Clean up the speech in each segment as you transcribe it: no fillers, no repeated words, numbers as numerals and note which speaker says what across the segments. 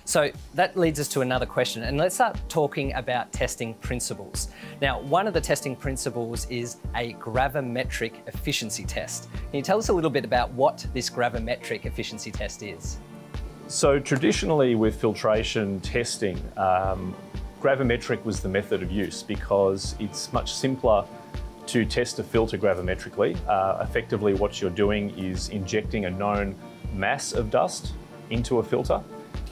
Speaker 1: So that leads us to another question, and let's start talking about testing principles. Now, one of the testing principles is a gravimetric efficiency test. Can you tell us a little bit about what this gravimetric efficiency test is?
Speaker 2: So traditionally with filtration testing, gravimetric was the method of use because it's much simpler to test a filter gravimetrically. Effectively what you're doing is injecting a known mass of dust into a filter,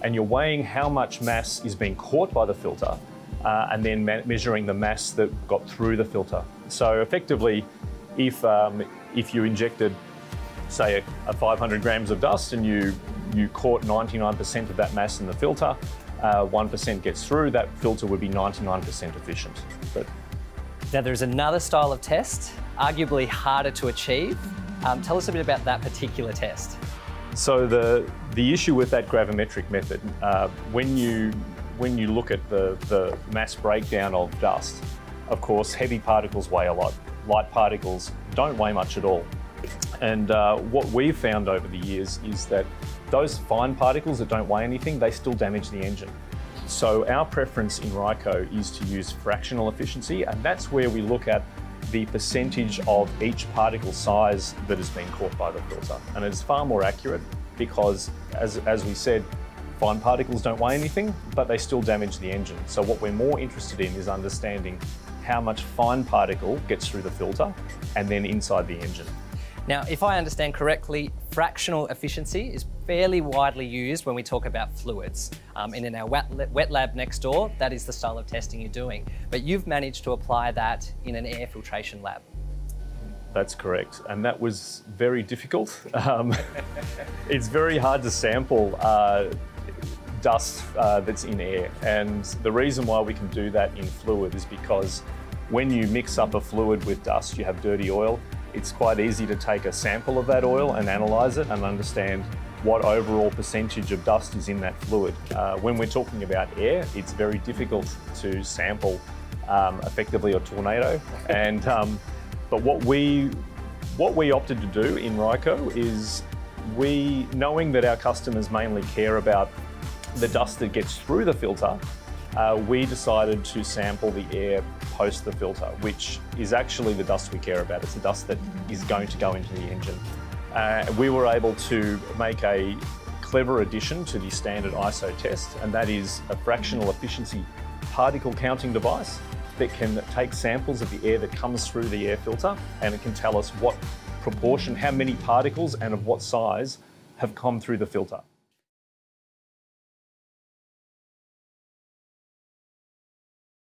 Speaker 2: and you're weighing how much mass is being caught by the filter and then measuring the mass that got through the filter. So effectively, if you injected, say, a 500 grams of dust and you caught 99% of that mass in the filter, 1% gets through, that filter would be 99% efficient.
Speaker 1: Now there's another style of test, arguably harder to achieve. Tell us a bit about that particular test.
Speaker 2: So the issue with that gravimetric method, when you look at the mass breakdown of dust, of course heavy particles weigh a lot, light particles don't weigh much at all. And what we've found over the years is that those fine particles that don't weigh anything, they still damage the engine. So our preference in Ryco is to use fractional efficiency, and that's where we look at the percentage of each particle size that has been caught by the filter. And it's far more accurate because, as we said, fine particles don't weigh anything, but they still damage the engine. So what we're more interested in is understanding how much fine particle gets through the filter and then inside the engine.
Speaker 1: Now, if I understand correctly, fractional efficiency is fairly widely used when we talk about fluids. And in our wet lab next door, that is the style of testing you're doing. But you've managed to apply that in an air filtration lab.
Speaker 2: That's correct, and that was very difficult. It's very hard to sample dust that's in air, and the reason why we can do that in fluid is because when you mix up a fluid with dust, you have dirty oil. It's quite easy to take a sample of that oil and analyse it and understand what overall percentage of dust is in that fluid. When we're talking about air, it's very difficult to sample effectively a tornado. And but what we opted to do in Ryco is knowing that our customers mainly care about the dust that gets through the filter, we decided to sample the air post the filter, which is actually the dust we care about. It's the dust that is going to go into the engine. We were able to make a clever addition to the standard ISO test, and that is a fractional efficiency particle counting device that can take samples of the air that comes through the air filter, and it can tell us what proportion, how many particles and of what size have come through the filter.